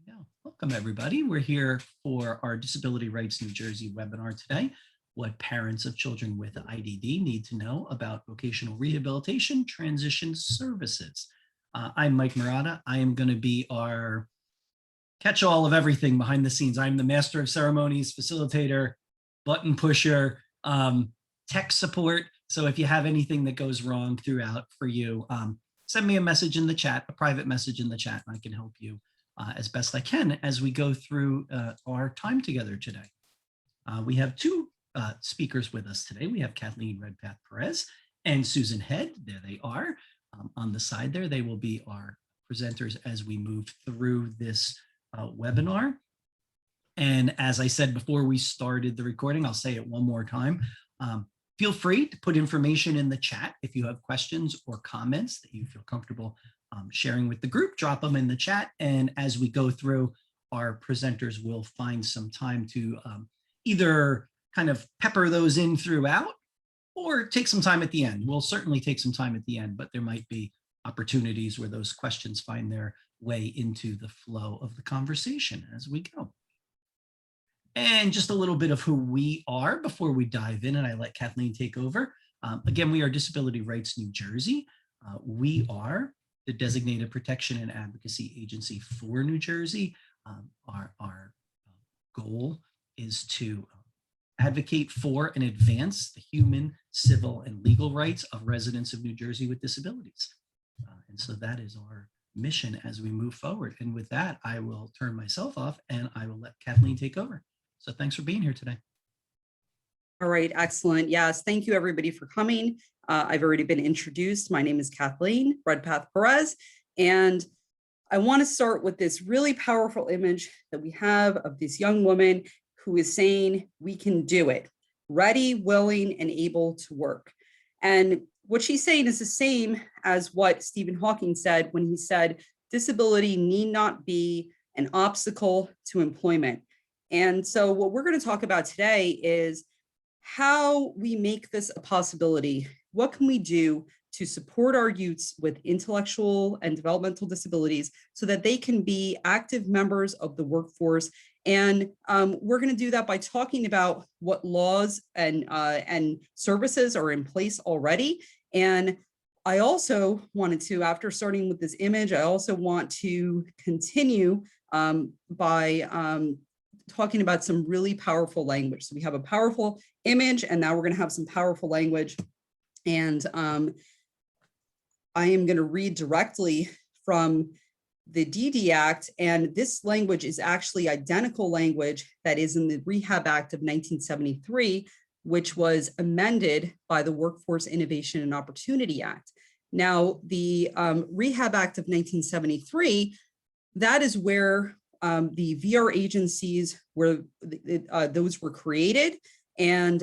Yeah, welcome everybody. We're here for our Disability Rights New Jersey webinar today. What parents of children with IDD need to know about vocational rehabilitation transition services. I'm Mike Murata. I am going to be our catch-all of everything behind the scenes. I'm the master of ceremonies, facilitator, button pusher, tech support. So if you have anything that goes wrong throughout for you, send me a message in the chat, a private message in the chat, and I can help you as best I can as we go through our time together today. We have two speakers with us today. We have Kathleen Redpath-Perez and Susan Head. There they are on the side there. They will be our presenters as we move through this webinar. And as I said before we started the recording, I'll say it one more time. Feel free to put information in the chat if you have questions or comments that you feel comfortable sharing with the group. Drop them in the chat, and as we go through, our presenters will find some time to either kind of pepper those in throughout or take some time at the end. We'll certainly take some time at the end, but there might be opportunities where those questions find their way into the flow of the conversation as we go. And just a little bit of who we are before we dive in, and I let Kathleen take over. Again, we are Disability Rights New Jersey. We are the designated protection and advocacy agency for New Jersey. Our goal is to advocate for and advance the human, civil, and legal rights of residents of New Jersey with disabilities. And so that is our mission as we move forward. And with that, I will turn myself off and I will let Kathleen take over. So thanks for being here today. All right, excellent. Yes, thank you everybody for coming. I've already been introduced. My name is Kathleen Redpath-Perez, and I want to start with this really powerful image that we have of this young woman who is saying, we can do it, ready, willing, and able to work. And what she's saying is the same as what Stephen Hawking said when he said, disability need not be an obstacle to employment. And so what we're going to talk about today is how we make this a possibility. What can we do to support our youths with intellectual and developmental disabilities so that they can be active members of the workforce? And we're going to do that by talking about what laws and services are in place already. And I also wanted to, after starting with this image, I also want to continue by talking about some really powerful language. So we have a powerful image, and now we're going to have some powerful language. And I am going to read directly from the DD Act, and this language is actually identical language that is in the Rehab Act of 1973, which was amended by the Workforce Innovation and Opportunity Act. Now, the Rehab Act of 1973, that is where the VR agencies were, those were created, and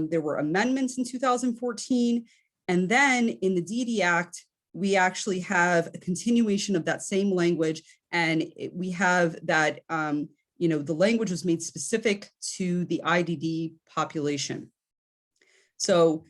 there were amendments in 2014. And then in the DD Act, we actually have a continuation of that same language, and we have that, you know, the language was made specific to the IDD population. So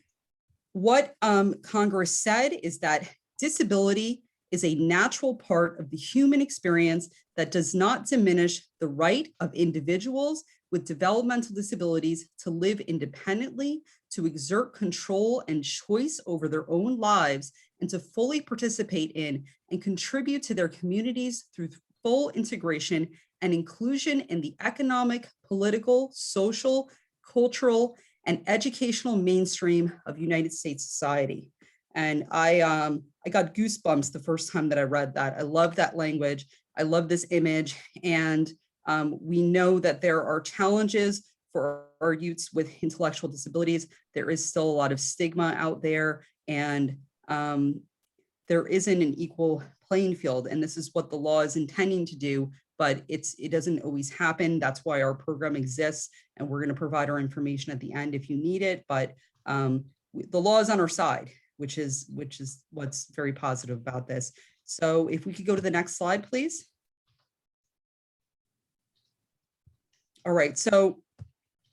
what Congress said is that disability is a natural part of the human experience that does not diminish the right of individuals with developmental disabilities to live independently, to exert control and choice over their own lives, and to fully participate in and contribute to their communities through full integration and inclusion in the economic, political, social, cultural, and educational mainstream of United States society. And I got goosebumps the first time that I read that. I love that language. I love this image. And we know that there are challenges for our youths with intellectual disabilities. There is still a lot of stigma out there, and there isn't an equal playing field. And this is what the law is intending to do, but it doesn't always happen. That's why our program exists, and we're going to provide our information at the end if you need it. But the law is on our side, which is what's very positive about this. So if we could go to the next slide, please. All right, so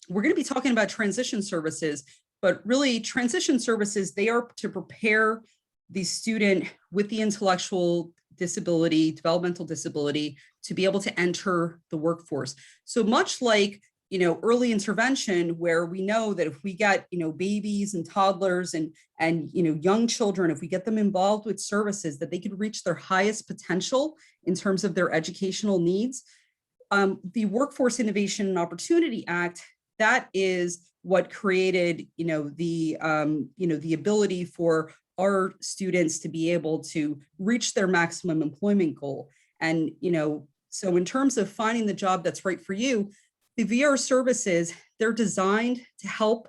we're going to be talking about transition services, but really transition services, they are to prepare the student with the intellectual disability, developmental disability, to be able to enter the workforce. So much like, early intervention, where we know that if we get, babies and toddlers and young children, if we get them involved with services, that they could reach their highest potential in terms of their educational needs. The Workforce Innovation and Opportunity Act, that is what created, the ability for our students to be able to reach their maximum employment goal. And, so in terms of finding the job that's right for you, the VR services, they're designed to help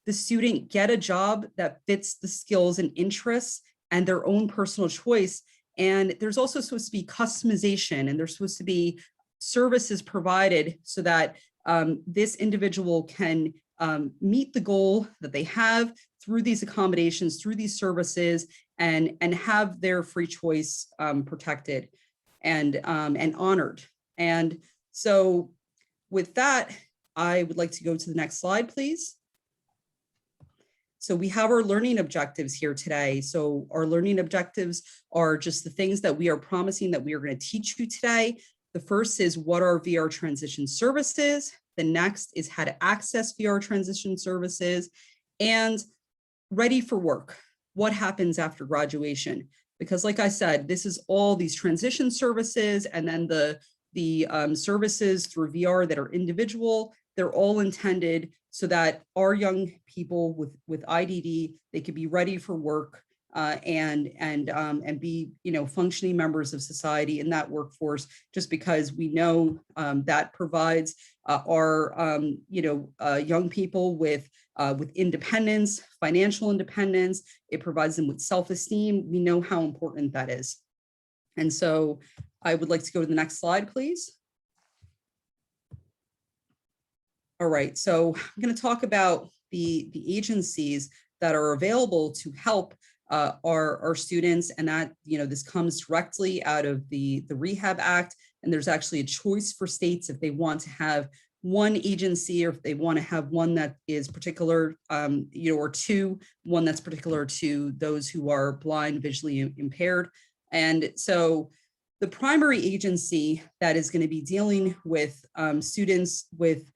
the student get a job that fits the skills and interests and their own personal choice. And there's also supposed to be customization, and there's supposed to be services provided so that this individual can meet the goal that they have through these accommodations, through these services, and have their free choice protected and honored. And so with that, I would like to go to the next slide, please. So we have our learning objectives here today. So our learning objectives are just the things that we are promising that we are going to teach you today. The first is what are VR transition services. The next is how to access VR transition services, and ready for work. What happens after graduation? Because like I said, this is all these transition services, and then the services through VR that are individual, they're all intended so that our young people with IDD, they could be ready for work and be functioning members of society in that workforce, just because we know that provides our young people with independence, financial independence. It provides them with self-esteem. We know how important that is. And so I would like to go to the next slide, please. All right, so I'm going to talk about the agencies that are available to help our students, and that this comes directly out of the Rehab Act, and there's actually a choice for states if they want to have one agency or if they want to have one that is particular, or one that's particular to those who are blind, visually impaired. And so the primary agency that is going to be dealing with students with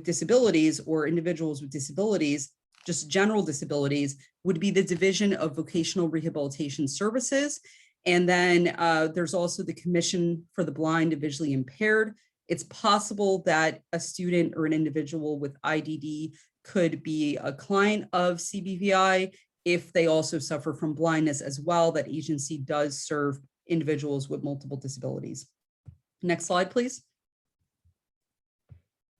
disabilities or individuals with disabilities, just general disabilities, would be the Division of Vocational Rehabilitation Services. And then there's also the Commission for the Blind and Visually Impaired. It's possible that a student or an individual with IDD could be a client of CBVI if they also suffer from blindness as well. That agency does serve individuals with multiple disabilities. Next slide, please.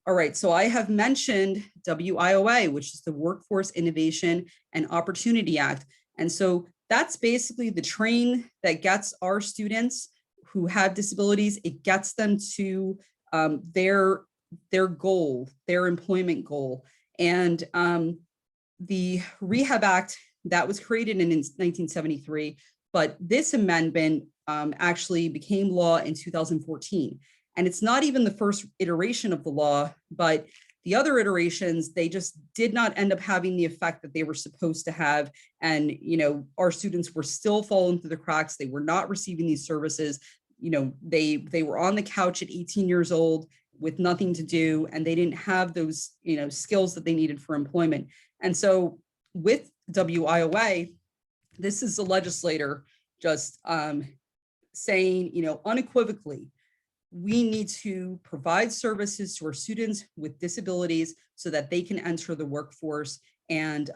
All right, so I have mentioned WIOA, which is the Workforce Innovation and Opportunity Act. And so that's basically the train that gets our students who have disabilities, it gets them to their goal, their employment goal. And the Rehab Act, that was created in 1973, but this amendment actually became law in 2014. And it's not even the first iteration of the law, but the other iterations, they just did not end up having the effect that they were supposed to have. And, our students were still falling through the cracks. They were not receiving these services. They were on the couch at 18 years old with nothing to do, and they didn't have those, skills that they needed for employment. And so with WIOA, this is the legislator just saying, unequivocally, we need to provide services to our students with disabilities so that they can enter the workforce. And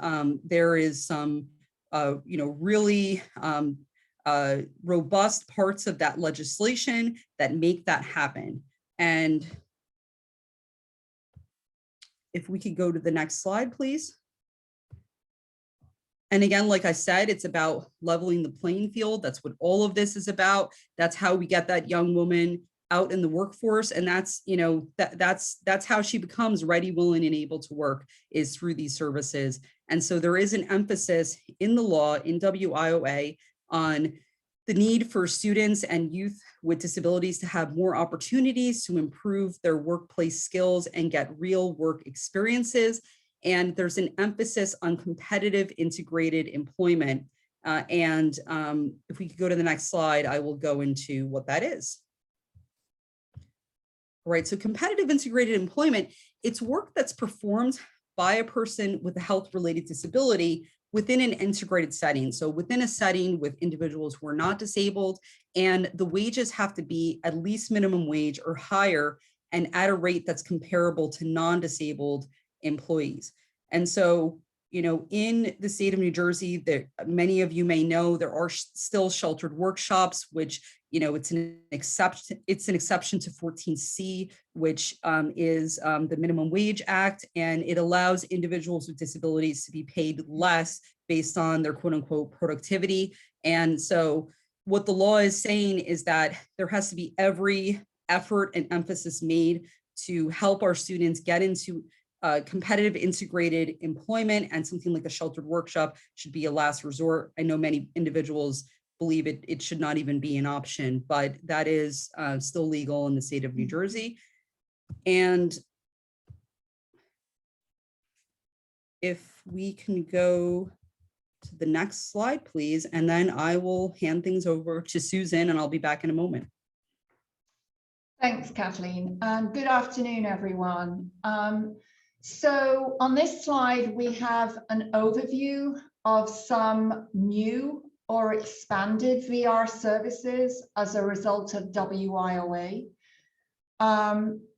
there is some, really robust parts of that legislation that make that happen. And if we could go to the next slide, please. And again, like I said, it's about leveling the playing field. That's what all of this is about. That's how we get that young woman out in the workforce. And that's, that's how she becomes ready, willing, and able to work, is through these services. And so there is an emphasis in the law, in WIOA, on the need for students and youth with disabilities to have more opportunities to improve their workplace skills and get real work experiences. And there's an emphasis on competitive integrated employment. If we could go to the next slide, I will go into what that is. All right, so competitive integrated employment, it's work that's performed by a person with a health-related disability within an integrated setting. So within a setting with individuals who are not disabled, and the wages have to be at least minimum wage or higher and at a rate that's comparable to non-disabled employees. And so, you know, in the state of New Jersey, there, many of you may know there are still sheltered workshops, which, you know, it's an exception to 14C, which is the Minimum Wage Act, and it allows individuals with disabilities to be paid less based on their quote unquote productivity. And so what the law is saying is that there has to be every effort and emphasis made to help our students get into competitive integrated employment, and something like a sheltered workshop should be a last resort. I know many individuals believe it should not even be an option, but that is still legal in the state of New Jersey. And if we can go to the next slide, please, and then I will hand things over to Susan, and I'll be back in a moment. Thanks, Kathleen, and good afternoon, everyone. So on this slide, we have an overview of some new or expanded VR services as a result of WIOA.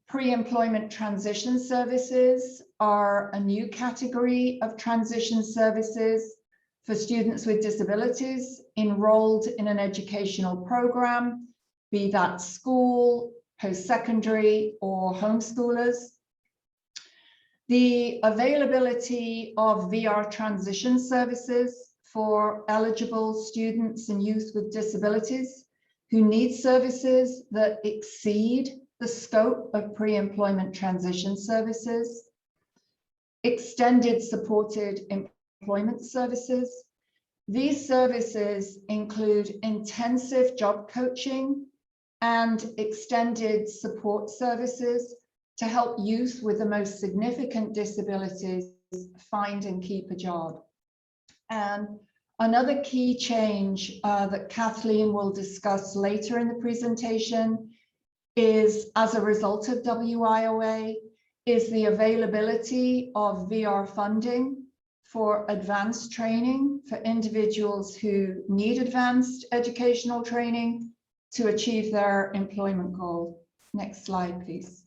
Pre-employment transition services are a new category of transition services for students with disabilities enrolled in an educational program, be that school, post-secondary, or homeschoolers. The availability of VR transition services for eligible students and youth with disabilities who need services that exceed the scope of pre-employment transition services. Extended supported employment services. These services include intensive job coaching and extended support services to help youth with the most significant disabilities find and keep a job. And another key change that Kathleen will discuss later in the presentation is, as a result of WIOA, is the availability of VR funding for advanced training for individuals who need advanced educational training to achieve their employment goal. Next slide, please.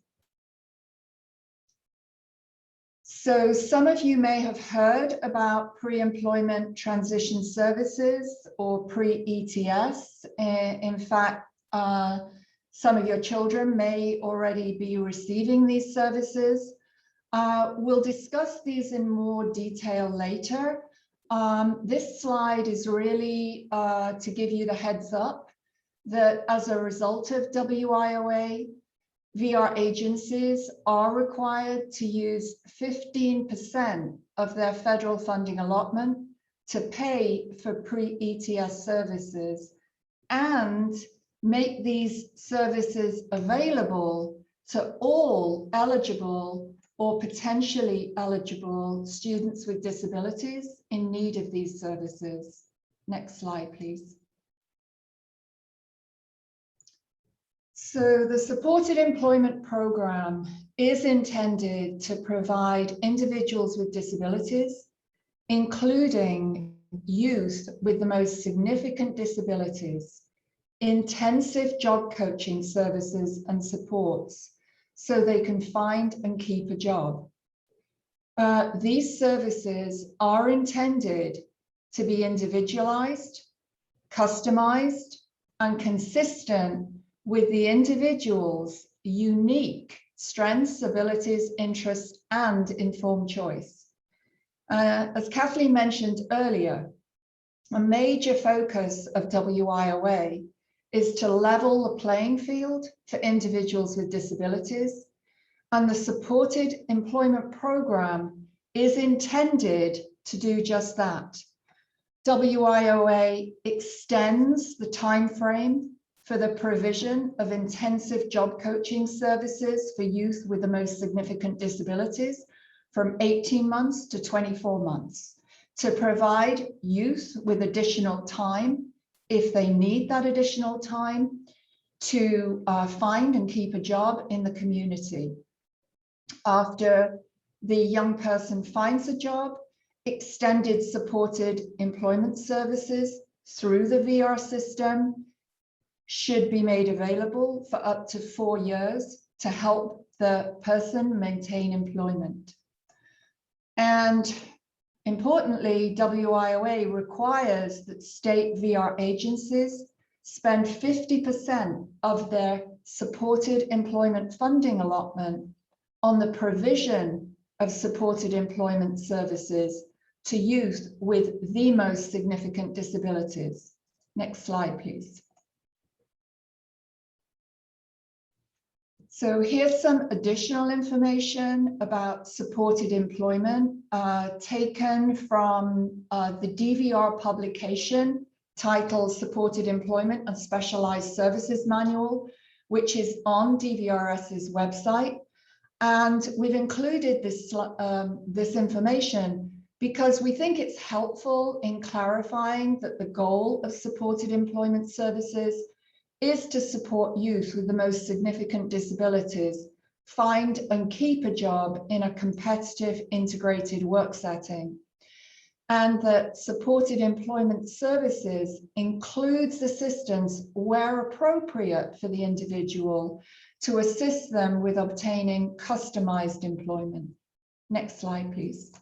So some of you may have heard about pre-employment transition services, or pre-ETS. In fact, some of your children may already be receiving these services. We'll discuss these in more detail later. This slide is really to give you the heads up that as a result of WIOA, VR agencies are required to use 15% of their federal funding allotment to pay for pre-ETS services and make these services available to all eligible or potentially eligible students with disabilities in need of these services. Next slide, please. So the supported employment program is intended to provide individuals with disabilities, including youth with the most significant disabilities, intensive job coaching services and supports so they can find and keep a job. These services are intended to be individualized, customized, and consistent with the individual's unique strengths, abilities, interests, and informed choice. As Kathleen mentioned earlier, a major focus of WIOA is to level the playing field for individuals with disabilities, and the supported employment program is intended to do just that. WIOA extends the time frame for the provision of intensive job coaching services for youth with the most significant disabilities from 18 months to 24 months to provide youth with additional time if they need that additional time to find and keep a job in the community. After the young person finds a job, extended supported employment services through the VR system should be made available for up to 4 years to help the person maintain employment. And importantly, WIOA requires that state VR agencies spend 50% of their supported employment funding allotment on the provision of supported employment services to youth with the most significant disabilities. Next slide, please. So here's some additional information about supported employment taken from the DVR publication titled Supported Employment and Specialized Services Manual, which is on DVRS's website. And we've included this information because we think it's helpful in clarifying that the goal of supported employment services is to support youth with the most significant disabilities find and keep a job in a competitive integrated work setting. And that supported employment services includes assistance where appropriate for the individual to assist them with obtaining customized employment. Next slide, please.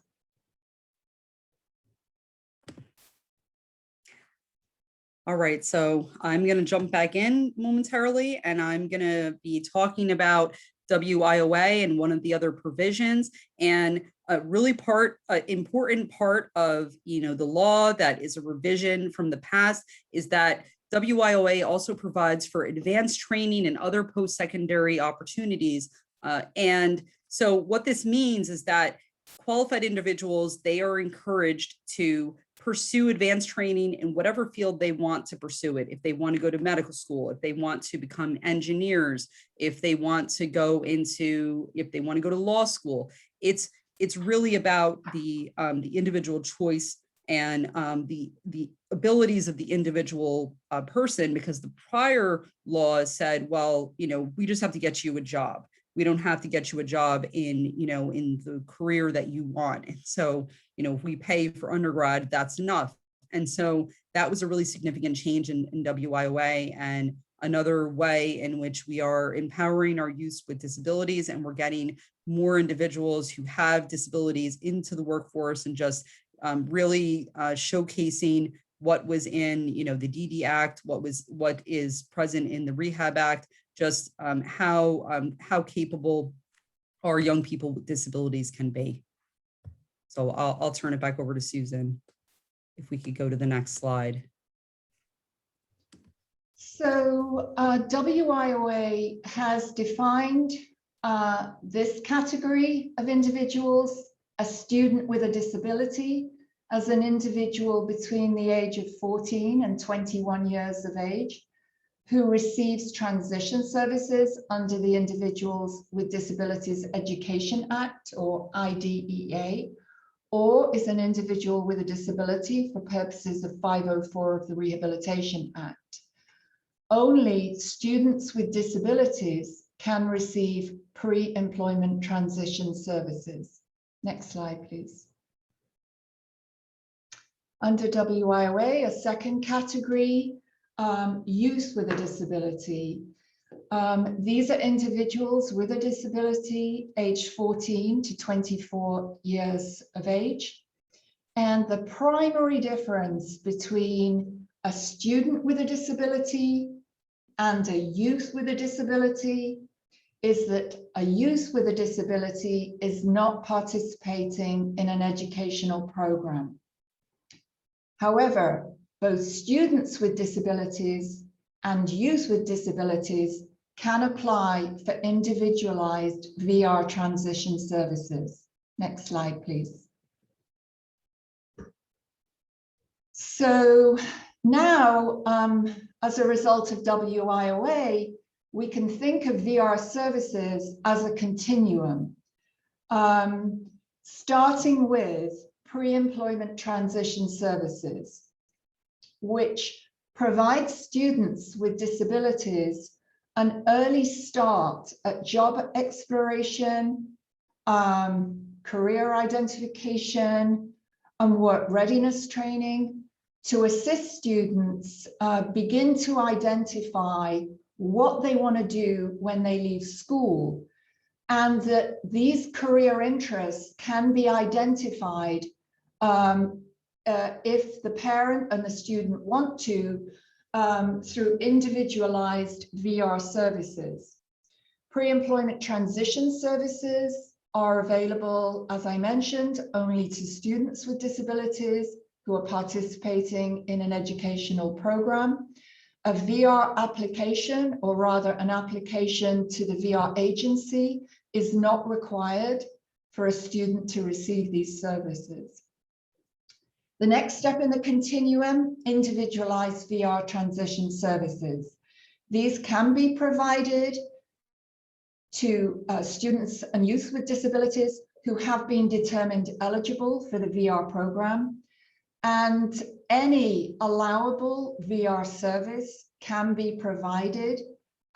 All right, so I'm going to jump back in momentarily, and I'm going to be talking about WIOA and one of the other provisions, and a really important part of the law that is a revision from the past is that WIOA also provides for advanced training and other post-secondary opportunities. And so what this means is that qualified individuals, they are encouraged to pursue advanced training in whatever field they want to pursue it. If they want to go to medical school, if they want to become engineers, if they want to go to law school, it's really about the individual choice and the abilities of the individual person, because the prior law said, well, we just have to get you a job. We don't have to get you a job in the career that you want. And so, if we pay for undergrad, that's enough. And so that was a really significant change in WIOA, and another way in which we are empowering our youth with disabilities, and we're getting more individuals who have disabilities into the workforce, and just really showcasing what was in the DD Act, what is present in the Rehab Act, just how capable our young people with disabilities can be. So I'll turn it back over to Susan. If we could go to the next slide. So WIOA has defined this category of individuals, a student with a disability, as an individual between the age of 14 and 21 years of age who receives transition services under the Individuals with Disabilities Education Act, or IDEA, or is an individual with a disability for purposes of 504 of the Rehabilitation Act. Only students with disabilities can receive pre-employment transition services. Next slide, please. Under WIOA, a second category, youth with a disability. These are individuals with a disability aged 14 to 24 years of age. And the primary difference between a student with a disability and a youth with a disability is that a youth with a disability is not participating in an educational program. However, both students with disabilities and youth with disabilities can apply for individualized VR transition services. Next slide, please. So now, as a result of WIOA, we can think of VR services as a continuum, starting with pre-employment transition services, which provide students with disabilities an early start at job exploration, career identification, and work readiness training to assist students begin to identify what they want to do when they leave school, and that these career interests can be identified if the parent and the student want to through individualized VR services. Pre-employment transition services are available, as I mentioned, only to students with disabilities who are participating in an educational program. A VR application, or rather an application to the VR agency, is not required for a student to receive these services. The next step in the continuum, individualized VR transition services. These can be provided to students and youth with disabilities who have been determined eligible for the VR program, and any allowable VR service can be provided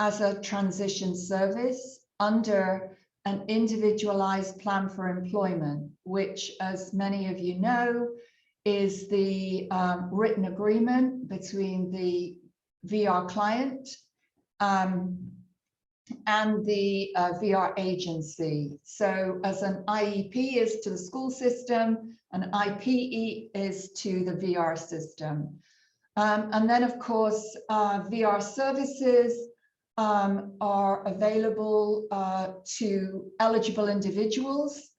as a transition service under an individualized plan for employment, which, as many of you know, is the written agreement between the VR client and the VR agency. So as an IEP is to the school system, an IPE is to the VR system. And then, of course, VR services are available to eligible individuals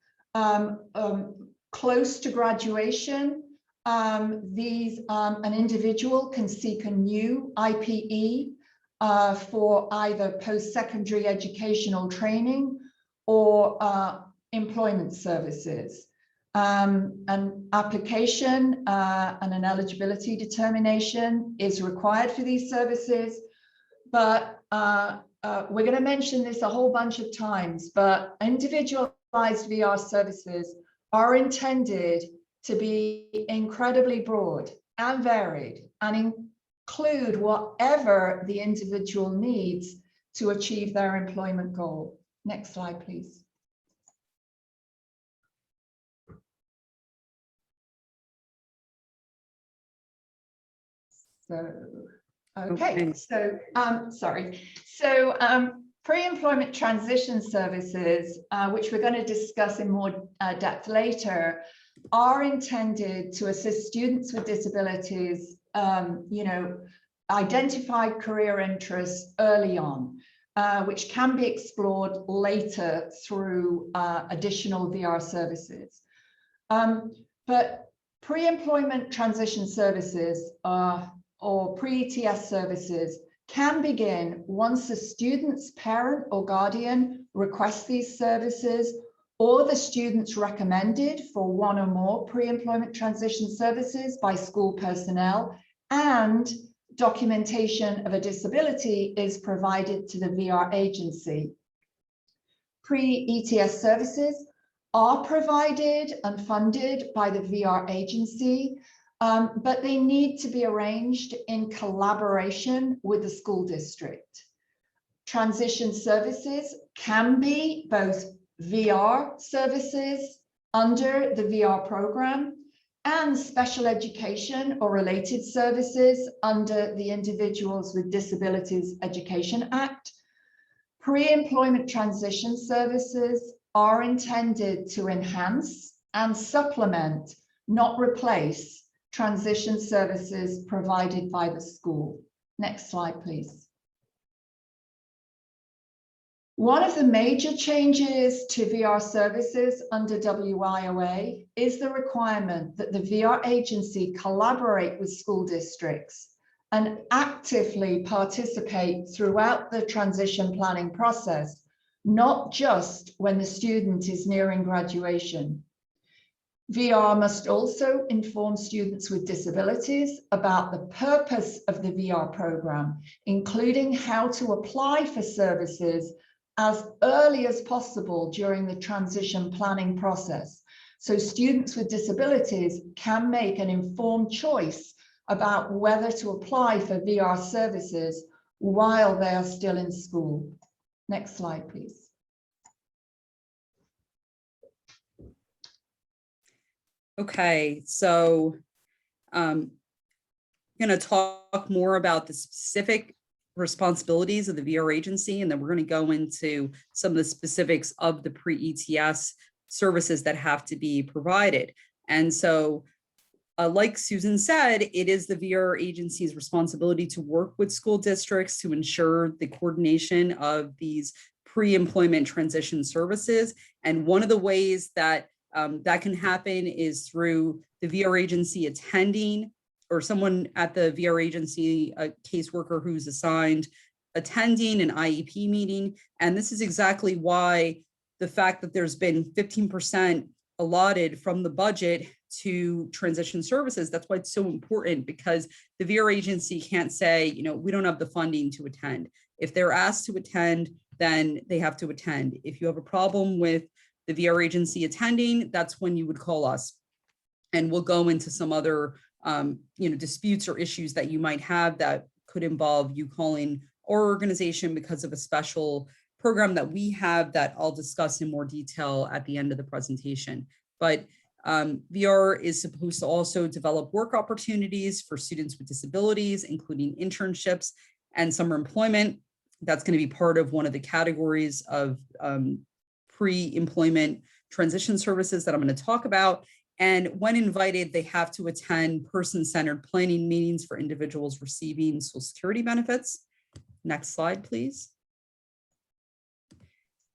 close to graduation. An individual can seek a new IPE for either post-secondary educational training or employment services. An application and an eligibility determination is required for these services, but we're going to mention this a whole bunch of times, but individualized VR services are intended to be incredibly broad and varied and include whatever the individual needs to achieve their employment goal. Next slide, please. Pre-employment transition services, which we're going to discuss in more depth later, are intended to assist students with disabilities, identify career interests early on, which can be explored later through additional VR services. But pre-employment transition services or pre-ETS services can begin once a student's parent or guardian requests these services, or the student's recommended for one or more pre-employment transition services by school personnel, and documentation of a disability is provided to the VR agency. Pre-ETS services are provided and funded by the VR agency, but they need to be arranged in collaboration with the school district. Transition services can be both VR services under the VR program and special education or related services under the Individuals with Disabilities Education Act. Pre-employment transition services are intended to enhance and supplement, not replace, transition services provided by the school. Next slide, please. One of the major changes to VR services under WIOA is the requirement that the VR agency collaborate with school districts and actively participate throughout the transition planning process, not just when the student is nearing graduation. VR must also inform students with disabilities about the purpose of the VR program, including how to apply for services as early as possible during the transition planning process. so students with disabilities can make an informed choice about whether to apply for VR services while they are still in school. Next slide, please. Okay, so I'm going to talk more about the specific responsibilities of the VR agency, and then we're going to go into some of the specifics of the pre-ETS services that have to be provided. And so, like Susan said, it is the VR agency's responsibility to work with school districts to ensure the coordination of these pre-employment transition services. And one of the ways that that can happen is through the VR agency attending, or someone at the VR agency, a caseworker who's assigned, attending an IEP meeting. And this is exactly why the fact that there's been 15% allotted from the budget to transition services, that's why it's so important, because the VR agency can't say, you know, we don't have the funding to attend. If they're asked to attend, then they have to attend. If you have a problem with the VR agency attending, that's when you would call us. And we'll go into some other disputes or issues that you might have that could involve you calling our organization because of a special program that we have that I'll discuss in more detail at the end of the presentation. But VR is supposed to also develop work opportunities for students with disabilities, including internships and summer employment. That's going to be part of one of the categories of pre-employment transition services that I'm going to talk about. And when invited, they have to attend person-centered planning meetings for individuals receiving Social Security benefits. Next slide, please.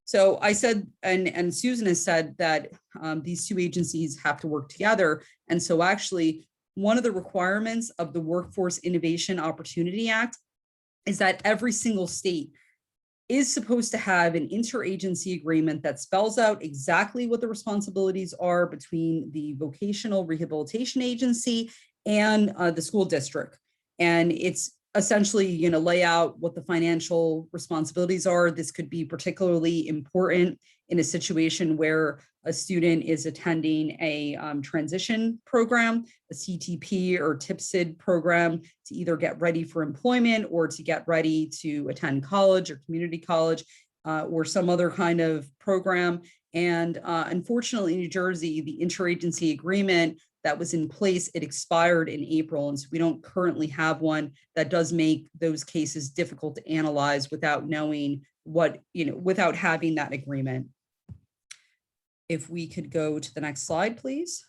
So I said, and Susan has said that these two agencies have to work together. And so actually, one of the requirements of the Workforce Innovation Opportunity Act is that every single state is supposed to have an interagency agreement that spells out exactly what the responsibilities are between the Vocational Rehabilitation Agency and the school district. And it's essentially going to lay out what the financial responsibilities are. This could be particularly important in a situation where a student is attending a transition program, a CTP or TIPSID program, to either get ready for employment or to get ready to attend college or community college or some other kind of program. And unfortunately, in New Jersey, the interagency agreement that was in place, it expired in April. And so we don't currently have one. That does make those cases difficult to analyze without knowing what, without having that agreement. If we could go to the next slide, please.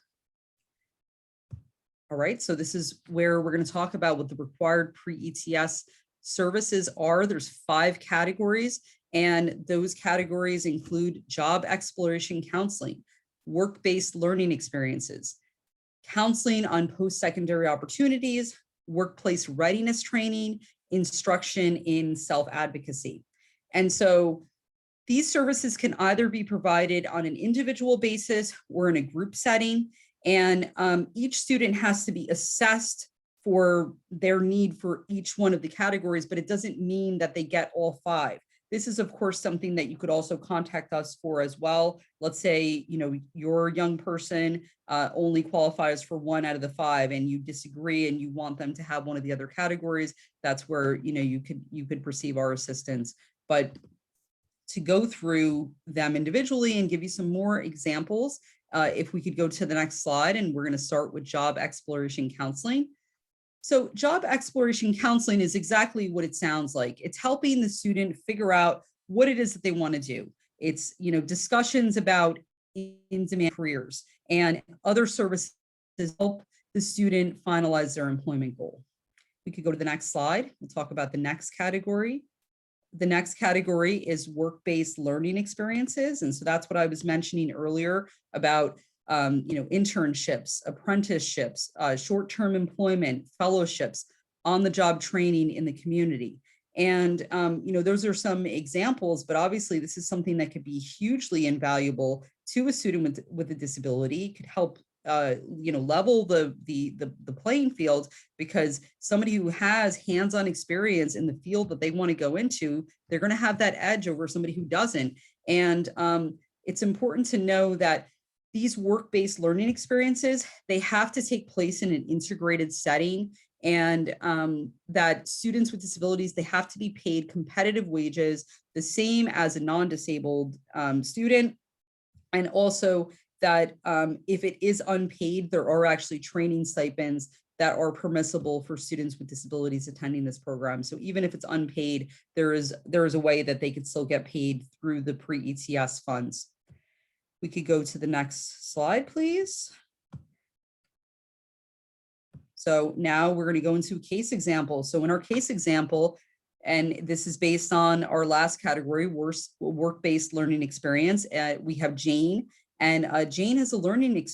All right, so this is where we're going to talk about what the required pre-ETS services are. There's 5 categories, and those categories include job exploration counseling, work-based learning experiences, counseling on post-secondary opportunities, workplace readiness training, instruction in self-advocacy. And so these services can either be provided on an individual basis or in a group setting. And each student has to be assessed for their need for each one of the categories, but it doesn't mean that they get all 5. This is, of course, something that you could also contact us for as well. Let's say, your young person only qualifies for 1 out of the 5, and you disagree and you want them to have one of the other categories. That's where, you could receive our assistance. But to go through them individually and give you some more examples, if we could go to the next slide, and we're going to start with job exploration counseling. So job exploration counseling is exactly what it sounds like. It's helping the student figure out what it is that they want to do. It's, discussions about in-demand careers, and other services help the student finalize their employment goal. We could go to the next slide. We'll talk about the next category. The next category is work-based learning experiences. And so that's what I was mentioning earlier about internships, apprenticeships, short-term employment, fellowships, on-the-job training in the community. And, those are some examples, but obviously this is something that could be hugely invaluable to a student with a disability. It could help level the playing field, because somebody who has hands-on experience in the field that they want to go into, they're going to have that edge over somebody who doesn't. And it's important to know that these work-based learning experiences, they have to take place in an integrated setting, and that students with disabilities, they have to be paid competitive wages, the same as a non-disabled student. And also that if it is unpaid, there are actually training stipends that are permissible for students with disabilities attending this program. So even if it's unpaid, there is a way that they could still get paid through the pre-ETS funds. We could go to the next slide, please. So now we're going to go into a case example. So in our case example, and this is based on our last category, work-based learning experience, we have Jane. And Jane has a learning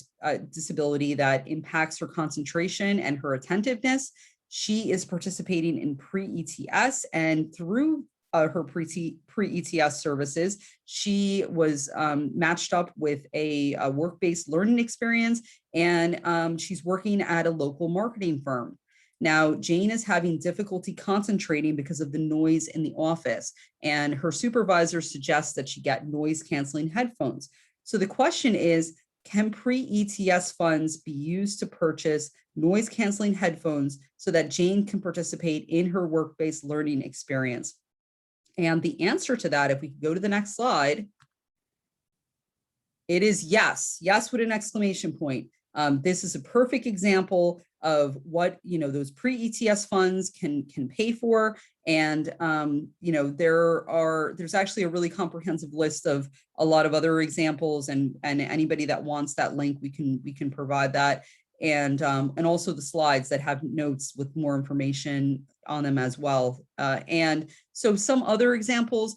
disability that impacts her concentration and her attentiveness. She is participating in pre-ETS, and through her pre-ETS services, she was matched up with a work-based learning experience, and she's working at a local marketing firm. Now, Jane is having difficulty concentrating because of the noise in the office, and her supervisor suggests that she get noise-canceling headphones. So the question is, can pre-ETS funds be used to purchase noise-canceling headphones so that Jane can participate in her work-based learning experience? And the answer to that, if we go to the next slide, it is yes, yes with an exclamation point. This is a perfect example of what those pre-ETS funds can pay for, and there's actually a really comprehensive list of a lot of other examples, and anybody that wants that link, we can provide that, and also the slides that have notes with more information on them as well. And so some other examples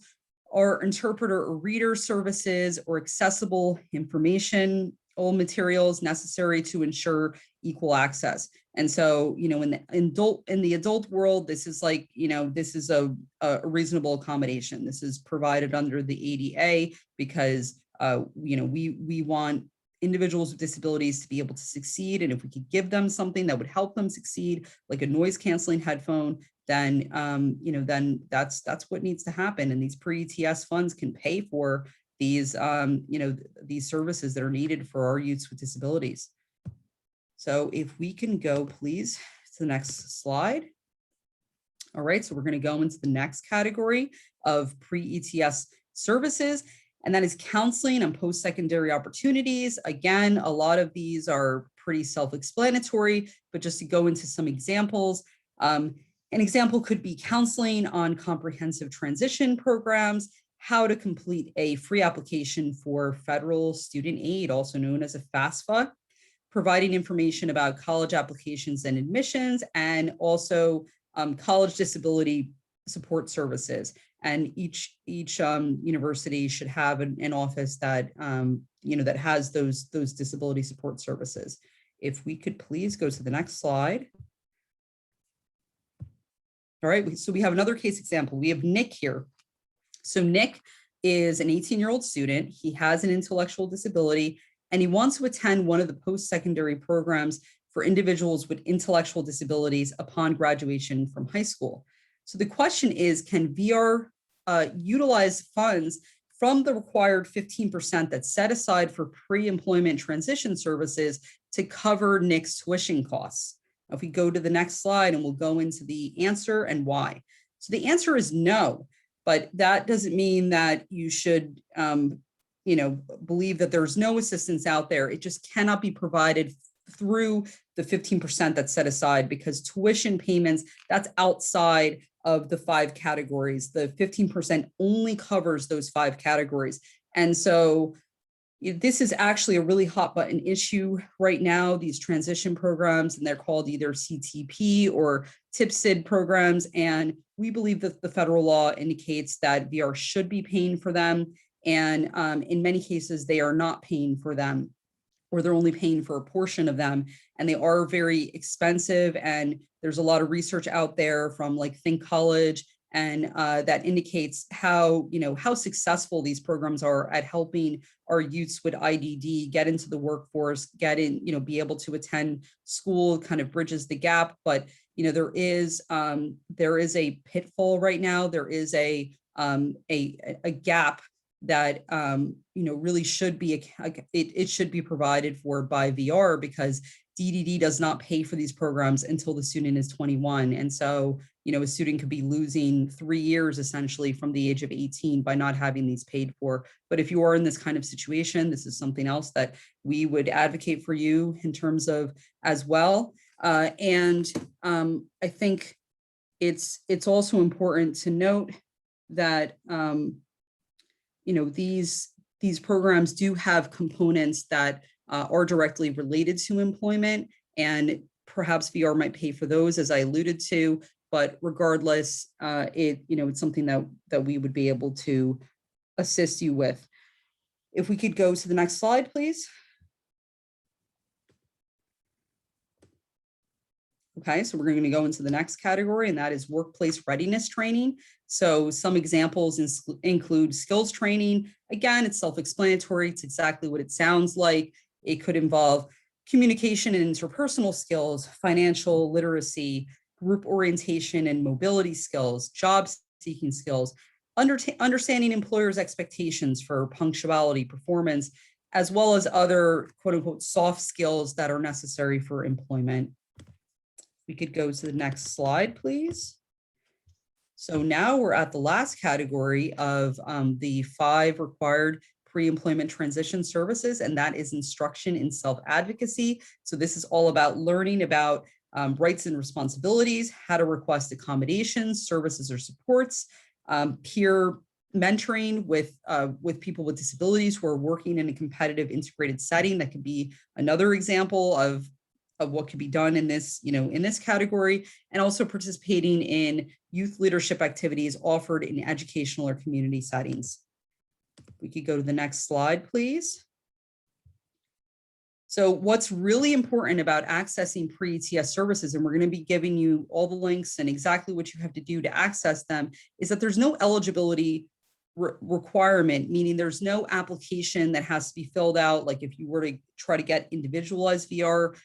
are interpreter or reader services or accessible information materials necessary to ensure equal access. And so, in the adult world, this is like, this is a reasonable accommodation. This is provided under the ADA because, we want individuals with disabilities to be able to succeed. And if we could give them something that would help them succeed, like a noise canceling headphone, then, then that's what needs to happen. And these pre-ETS funds can pay for these, these services that are needed for our youths with disabilities. So if we can go, please, to the next slide. All right, so we're going to go into the next category of pre-ETS services, and that is counseling and post-secondary opportunities. Again, a lot of these are pretty self-explanatory, but just to go into some examples, an example could be counseling on comprehensive transition programs, how to complete a free application for federal student aid, also known as a FAFSA, providing information about college applications and admissions, and also college disability support services. And each university should have an office that that has those disability support services. If we could please go to the next slide. All right, so we have another case example. We have Nick here. So Nick is an 18-year-old student. He has an intellectual disability, and he wants to attend one of the post-secondary programs for individuals with intellectual disabilities upon graduation from high school. So the question is, can VR utilize funds from the required 15% that's set aside for pre-employment transition services to cover Nick's tuition costs? Now, if we go to the next slide, and we'll go into the answer and why. So the answer is no. But that doesn't mean that you should, believe that there's no assistance out there. It just cannot be provided through the 15% that's set aside, because tuition payments, that's outside of the 5 categories. The 15% only covers those 5 categories. And so this is actually a really hot button issue right now, these transition programs, and they're called either CTP or TIPSID programs. And we believe that the federal law indicates that VR should be paying for them. And in many cases, they are not paying for them, or they're only paying for a portion of them. And they are very expensive. And there's a lot of research out there from like Think College, and that indicates how successful these programs are at helping our youths with IDD get into the workforce, get in, be able to attend school, kind of bridges the gap. But there is a pitfall right now. There is a gap that really should be it should be provided for by VR, because DDD does not pay for these programs until the student is 21. And so, a student could be losing 3 years essentially from the age of 18 by not having these paid for. But if you are in this kind of situation, this is something else that we would advocate for you in terms of as well. I think it's also important to note that these programs do have components that are directly related to employment, and perhaps VR might pay for those, as I alluded to. But regardless, it's something that we would be able to assist you with. If we could go to the next slide, please. Okay, so we're going to go into the next category, and that is workplace readiness training. So some examples include skills training. Again, it's self-explanatory. It's exactly what it sounds like. It could involve communication and interpersonal skills, financial literacy, group orientation and mobility skills, job seeking skills, understanding employers' expectations for punctuality, performance, as well as other quote unquote soft skills that are necessary for employment. We could go to the next slide, please. So now we're at the last category of the 5 required pre-employment transition services, and that is instruction in self-advocacy. So this is all about learning about rights and responsibilities, how to request accommodations, services or supports, peer mentoring with people with disabilities who are working in a competitive integrated setting. That could be another example of what could be done in this, in this category, and also participating in youth leadership activities offered in educational or community settings. We could go to the next slide, please. So what's really important about accessing pre-ETS services, and we're going to be giving you all the links and exactly what you have to do to access them, is that there's no eligibility requirement, meaning there's no application that has to be filled out. Like if you were to try to get individualized VR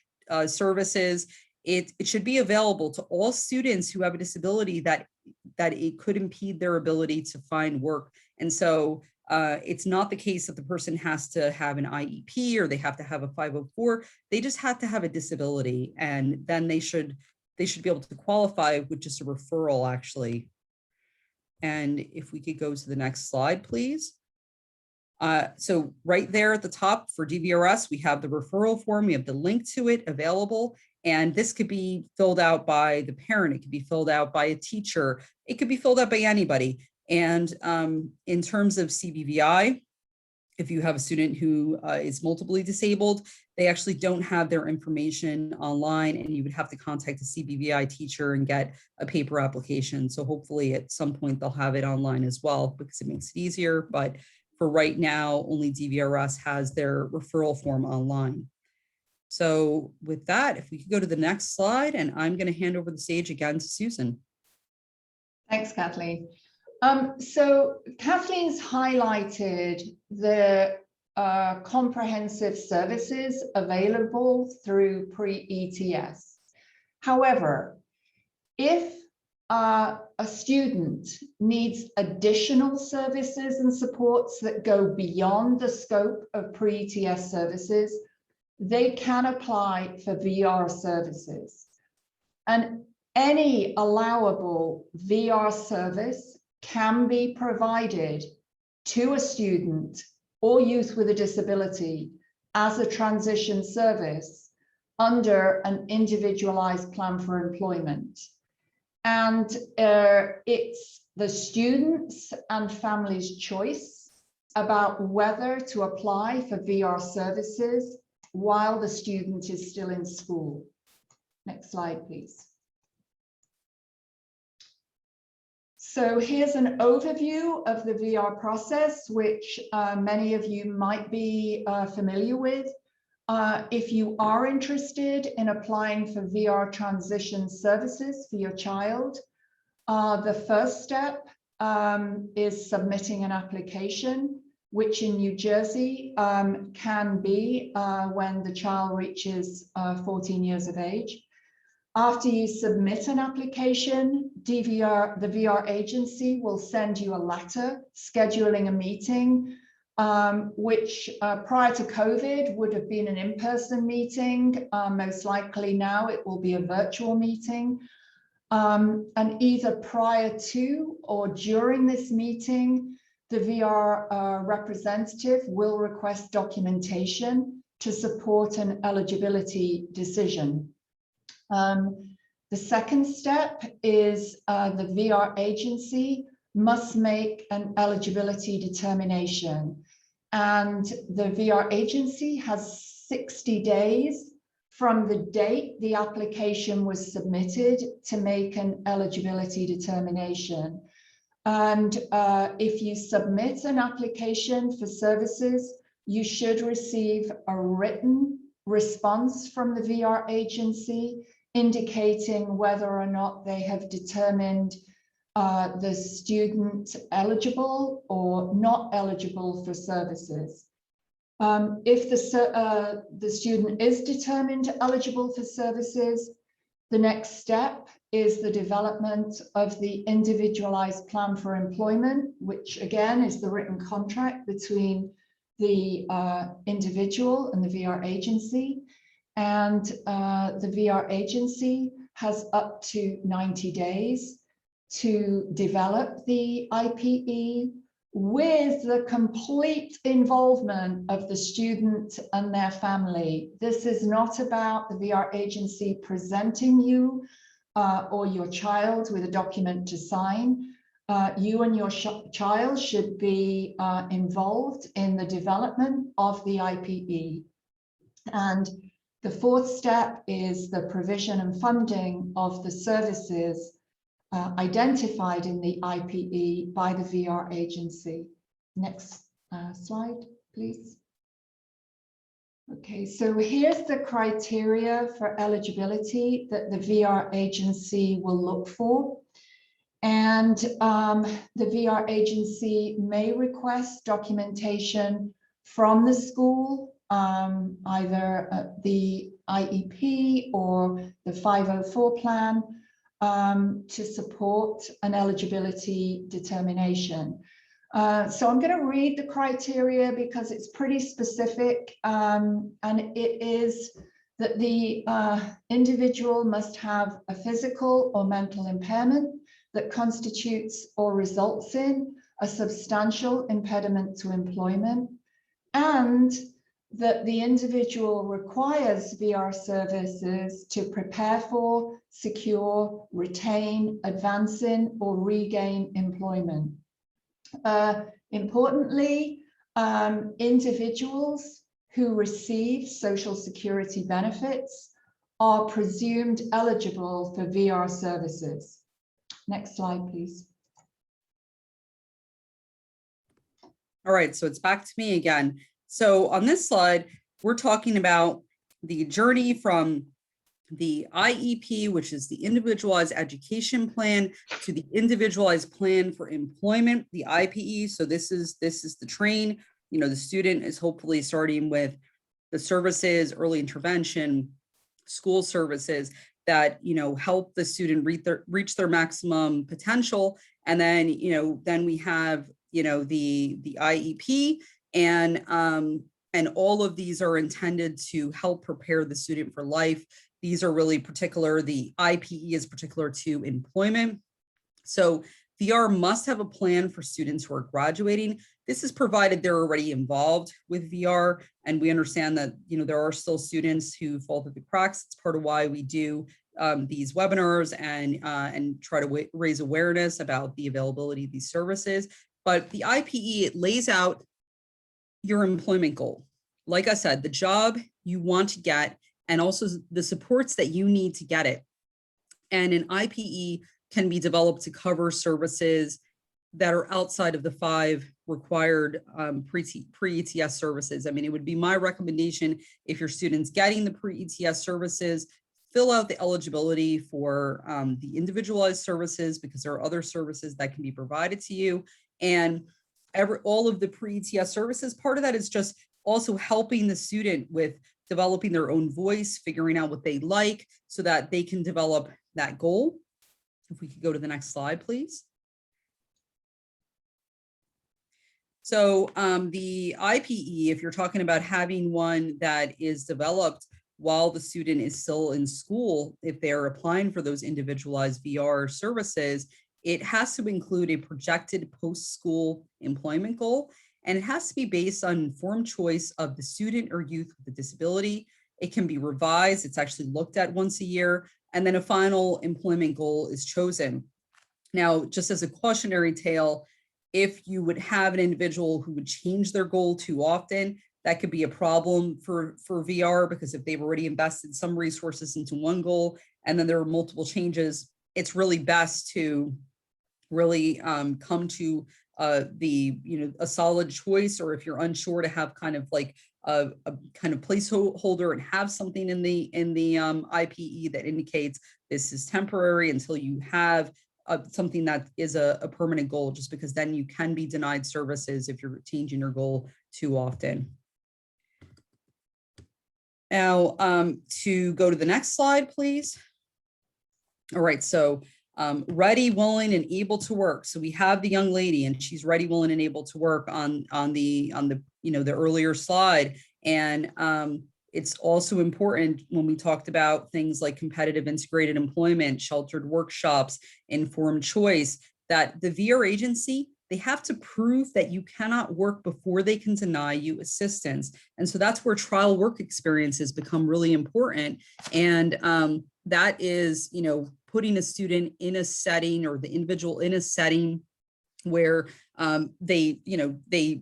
services, it should be available to all students who have a disability that it could impede their ability to find work. And so it's not the case that the person has to have an IEP or they have to have a 504. They just have to have a disability, and then they should be able to qualify with just a referral, actually. And if we could go to the next slide, please. So right there at the top for DVRS, we have the referral form. We have the link to it available. And this could be filled out by the parent. It could be filled out by a teacher. It could be filled out by anybody. And in terms of CBVI, if you have a student who is multiply disabled, they actually don't have their information online, and you would have to contact a CBVI teacher and get a paper application. So hopefully at some point they'll have it online as well, because it makes it easier. But for right now, only DVRS has their referral form online. So with that, if we could go to the next slide, and I'm going to hand over the stage again to Susan. Thanks, Kathleen. So Kathleen's highlighted the comprehensive services available through Pre-ETS. However, if a student needs additional services and supports that go beyond the scope of Pre-ETS services, they can apply for VR services. And any allowable VR service can be provided to a student or youth with a disability as a transition service under an individualized plan for employment. And it's the students and families' choice about whether to apply for VR services while the student is still in school. Next slide, please. So here's an overview of the VR process, which many of you might be familiar with. If you are interested in applying for VR transition services for your child, the first step is submitting an application, which in New Jersey can be when the child reaches 14 years of age. After you submit an application, the VR agency will send you a letter scheduling a meeting, which prior to COVID would have been an in-person meeting. Most likely now it will be a virtual meeting. And either prior to or during this meeting, the VR representative will request documentation to support an eligibility decision. The second step is the VR agency must make an eligibility determination. And the VR agency has 60 days from the date the application was submitted to make an eligibility determination. And if you submit an application for services, you should receive a written response from the VR agency indicating whether or not they have determined the student eligible or not eligible for services. If the student is determined eligible for services, the next step is the development of the individualized plan for employment, which again is the written contract between the individual and the VR agency. And the VR agency has up to 90 days to develop the IPE with the complete involvement of the student and their family. This is not about the VR agency presenting you or your child with a document to sign. You and your child should be involved in the development of the IPE. And the fourth step is the provision and funding of the services identified in the IPE by the VR agency. Next slide, please. Okay, so here's the criteria for eligibility that the VR agency will look for. And the VR agency may request documentation from the school, either the IEP or the 504 plan, to support an eligibility determination. So I'm going to read the criteria because it's pretty specific, and it is that the individual must have a physical or mental impairment that constitutes or results in a substantial impediment to employment, and that the individual requires VR services to prepare for, secure, retain, advance in, or regain employment. Importantly, individuals who receive Social Security benefits are presumed eligible for VR services. Next slide, please. All right, so it's back to me again. So on this slide, we're talking about the journey from the IEP, which is the Individualized Education Plan, to the Individualized Plan for Employment, the IPE. So this is the train. You know, the student is hopefully starting with the services, early intervention, school services that, you know, help the student reach their maximum potential. And then, you know, then we have, you know, the IEP, and all of these are intended to help prepare the student for life. These are really particular. The IPE is particular to employment. So VR must have a plan for students who are graduating. This is provided they're already involved with VR, and we understand that, you know, there are still students who fall through the cracks. It's part of why we do these webinars and try to raise awareness about the availability of these services. But the IPE, it lays out your employment goal. Like I said, the job you want to get, and also the supports that you need to get it. And an IPE can be developed to cover services that are outside of the 5 required pre-ETS services. I mean, it would be my recommendation, if your student's getting the pre-ETS services, fill out the eligibility for the individualized services, because there are other services that can be provided to you. And all of the pre-ETS services, part of that is just also helping the student with developing their own voice, figuring out what they like so that they can develop that goal. If we could go to the next slide, please. So the IPE, if you're talking about having one that is developed while the student is still in school, if they're applying for those individualized VR services, it has to include a projected post-school employment goal, and it has to be based on informed choice of the student or youth with a disability. It can be revised, it's actually looked at once a year, and then a final employment goal is chosen. Now, just as a cautionary tale, if you would have an individual who would change their goal too often, that could be a problem for VR, because if they've already invested some resources into one goal and then there are multiple changes, it's really best to really come to a solid choice, or if you're unsure, to have kind of like a kind of placeholder and have something in the IPE that indicates this is temporary until you have something that is a permanent goal, just because then you can be denied services if you're changing your goal too often. Now, to go to the next slide, please. All right, so ready, willing, and able to work. So we have the young lady, and she's ready, willing, and able to work on the earlier slide. And it's also important when we talked about things like competitive integrated employment, sheltered workshops, informed choice, that the VR agency, they have to prove that you cannot work before they can deny you assistance. And so that's where trial work experiences become really important. And that is, putting a student in a setting, or the individual in a setting where they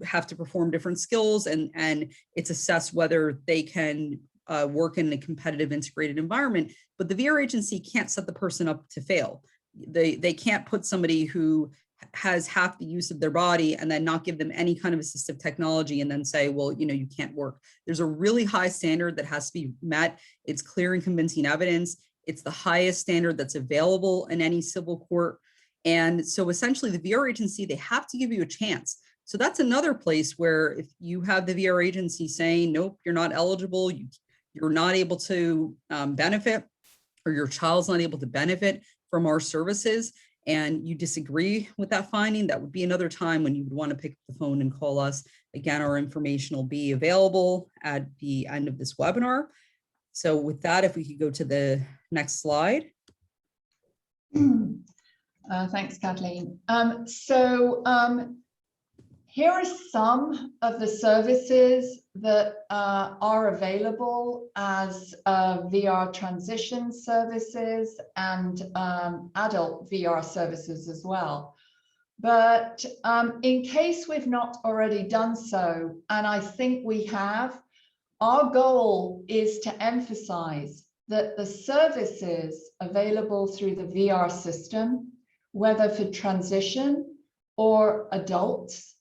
have to perform different skills, and it's assessed whether they can work in a competitive integrated environment. But the VR agency can't set the person up to fail. They can't put somebody who has half the use of their body and then not give them any kind of assistive technology and then say, well, you can't work. There's a really high standard that has to be met. It's clear and convincing evidence. It's the highest standard that's available in any civil court. And so essentially the VR agency, they have to give you a chance. So that's another place where if you have the VR agency saying, nope, you're not eligible, you're not able to benefit, or your child's not able to benefit from our services, and you disagree with that finding, that would be another time when you would want to pick up the phone and call us. Again, our information will be available at the end of this webinar. So with that, if we could go to the next slide. Thanks, Kathleen. Here are some of the services that are available as VR transition services and adult VR services as well. But in case we've not already done so, and I think we have, our goal is to emphasize that the services available through the VR system, whether for transition or adults,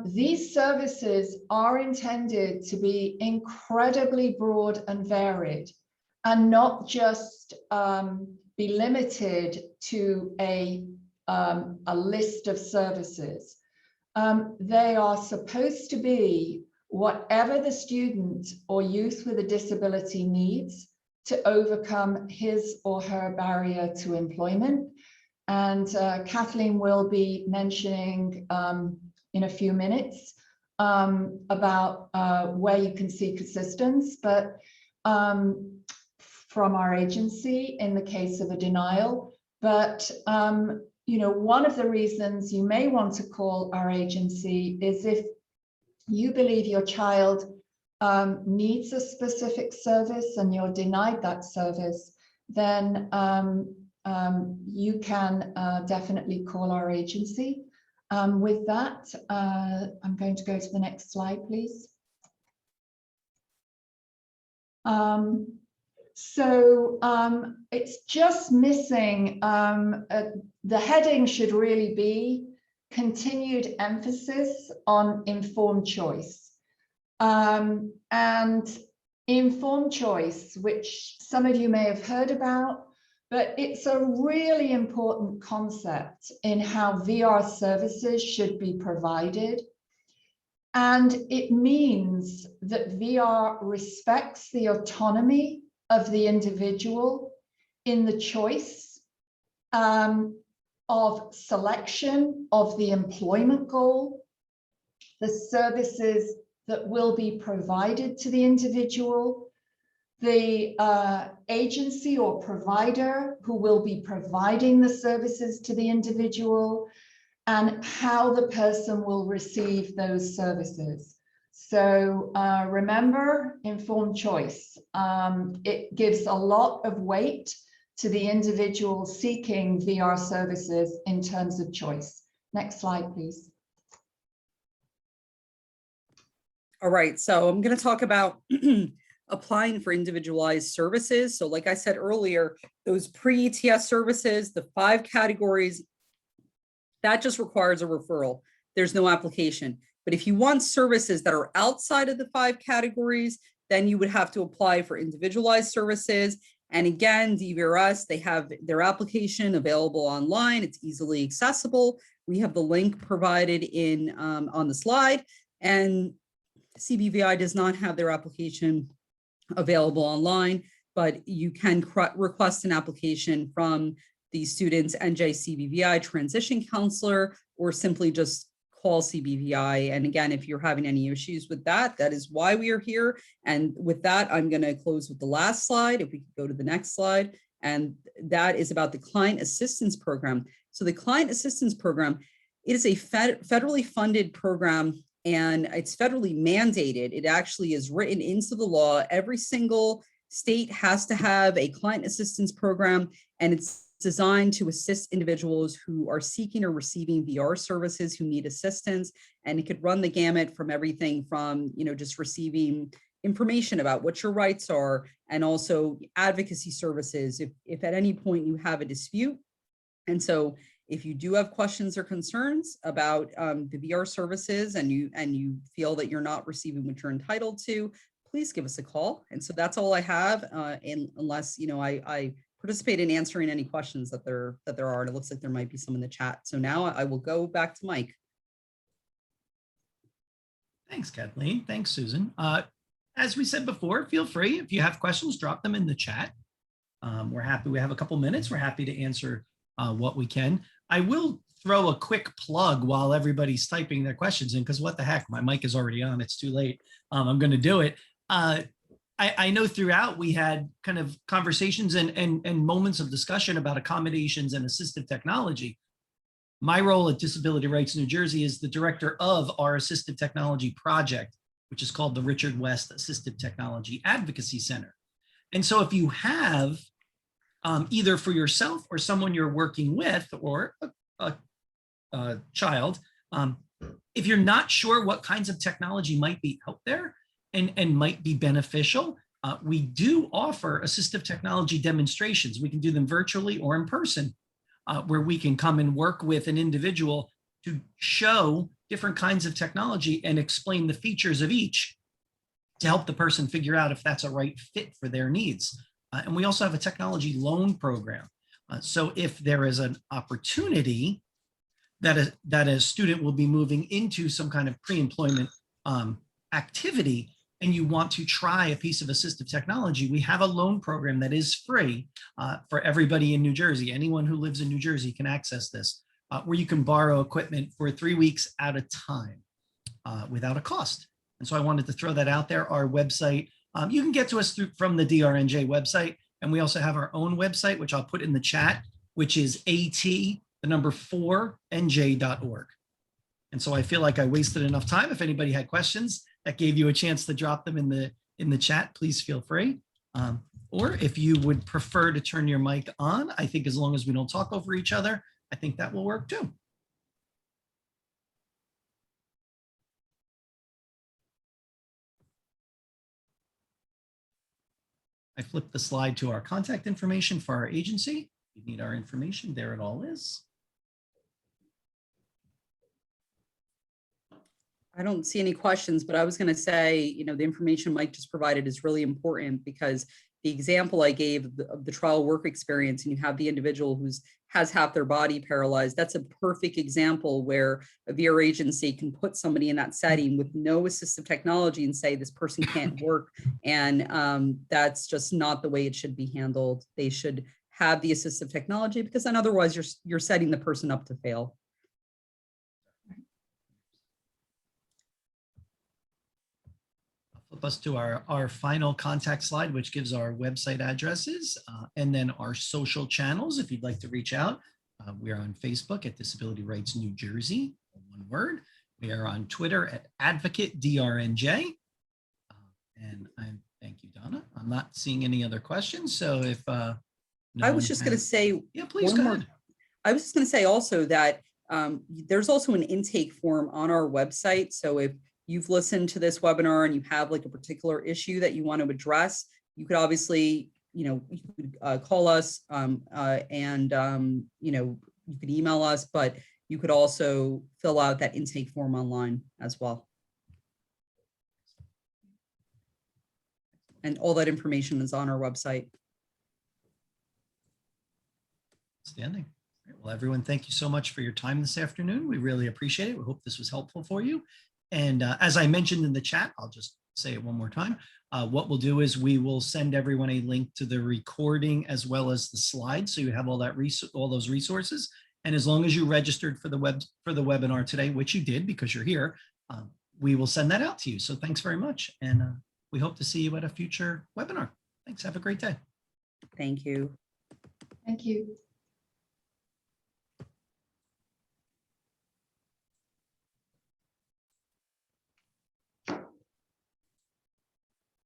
these services are intended to be incredibly broad and varied, and not just be limited to a list of services. They are supposed to be whatever the student or youth with a disability needs to overcome his or her barrier to employment. And Kathleen will be mentioning in a few minutes about where you can seek assistance, but from our agency in the case of a denial. But one of the reasons you may want to call our agency is if you believe your child needs a specific service and you're denied that service, then you can definitely call our agency. With that, I'm going to go to the next slide, please. It's just missing, the heading should really be continued emphasis on informed choice. And informed choice, which some of you may have heard about, but it's a really important concept in how VR services should be provided. And it means that VR respects the autonomy of the individual in the choice of selection of the employment goal, the services that will be provided to the individual, the agency or provider who will be providing the services to the individual, and how the person will receive those services. So remember, informed choice. It gives a lot of weight to the individual seeking VR services in terms of choice. Next slide, please. All right, so I'm going to talk about applying for individualized services. So like I said earlier, those pre-ETS services, the 5 categories, that just requires a referral. There's no application. But if you want services that are outside of the 5 categories, then you would have to apply for individualized services. And again, DVRS, they have their application available online. It's easily accessible. We have the link provided in on the slide. And CBVI does not have their application available online, but you can request an application from the student's NJ-CBVI transition counselor, or simply just call CBVI. And again, if you're having any issues with that, that is why we are here. And with that, I'm going to close with the last slide. If we could go to the next slide. And that is about the Client Assistance Program. So the Client Assistance Program, it is a federally funded program, and it's federally mandated. It actually is written into the law. Every single state has to have a client assistance program, and it's designed to assist individuals who are seeking or receiving VR services who need assistance. And it could run the gamut from everything from, just receiving information about what your rights are, and also advocacy services if at any point you have a dispute. And so if you do have questions or concerns about the VR services and you feel that you're not receiving what you're entitled to, please give us a call. And so that's all I have, unless I participate in answering any questions that there are. And it looks like there might be some in the chat. So now I will go back to Mike. Thanks, Kathleen. Thanks, Susan. As we said before, feel free, if you have questions, drop them in the chat. We're happy. We have a couple minutes. We're happy to answer what we can. I will throw a quick plug while everybody's typing their questions in, because what the heck, my mic is already on. It's too late. I'm going to do it. I know throughout we had kind of conversations and moments of discussion about accommodations and assistive technology. My role at Disability Rights New Jersey is the director of our assistive technology project, which is called the Richard West Assistive Technology Advocacy Center. And so if you have either for yourself or someone you're working with, or a child, if you're not sure what kinds of technology might be out there and might be beneficial, we do offer assistive technology demonstrations. We can do them virtually or in person, where we can come and work with an individual to show different kinds of technology and explain the features of each to help the person figure out if that's a right fit for their needs. And we also have a technology loan program. So if there is an opportunity that a student will be moving into some kind of pre-employment activity, and you want to try a piece of assistive technology, we have a loan program that is free for everybody in New Jersey. Anyone who lives in New Jersey can access this, where you can borrow equipment for 3 weeks at a time without a cost. And so I wanted to throw that out there. Our website, you can get to us from the DRNJ website. And we also have our own website, which I'll put in the chat, which is at4nj.org. And so I feel like I wasted enough time. If anybody had questions that gave you a chance to drop them in the chat, please feel free. Or if you would prefer to turn your mic on, I think as long as we don't talk over each other, I think that will work too. I flipped the slide to our contact information for our agency. If you need our information, there it all is. I don't see any questions, but I was going to say, the information Mike just provided is really important, because the example I gave of the trial work experience, and you have the individual has half their body paralyzed, that's a perfect example where a VR agency can put somebody in that setting with no assistive technology and say this person can't work. And that's just not the way it should be handled. They should have the assistive technology, because then otherwise you're setting the person up to fail. Flip us to our final contact slide, which gives our website addresses and then our social channels. If you'd like to reach out, we're on Facebook at Disability Rights New Jersey, one word. We are on Twitter at Advocate DRNJ. And thank you, Donna. I'm not seeing any other questions. So if no I was just going to say, yeah, please go ahead. I was just going to say also that there's also an intake form on our website. So if you've listened to this webinar and you have like a particular issue that you want to address, you could obviously, you could call us and, you could email us, but you could also fill out that intake form online as well. And all that information is on our website. Outstanding. Well, everyone, thank you so much for your time this afternoon. We really appreciate it. We hope this was helpful for you. And as I mentioned in the chat, I'll just say it one more time. What we'll do is we will send everyone a link to the recording as well as the slides, so you have all those resources. And as long as you registered for the webinar today, which you did because you're here, we will send that out to you. So thanks very much, and we hope to see you at a future webinar. Thanks. Have a great day. Thank you. Thank you.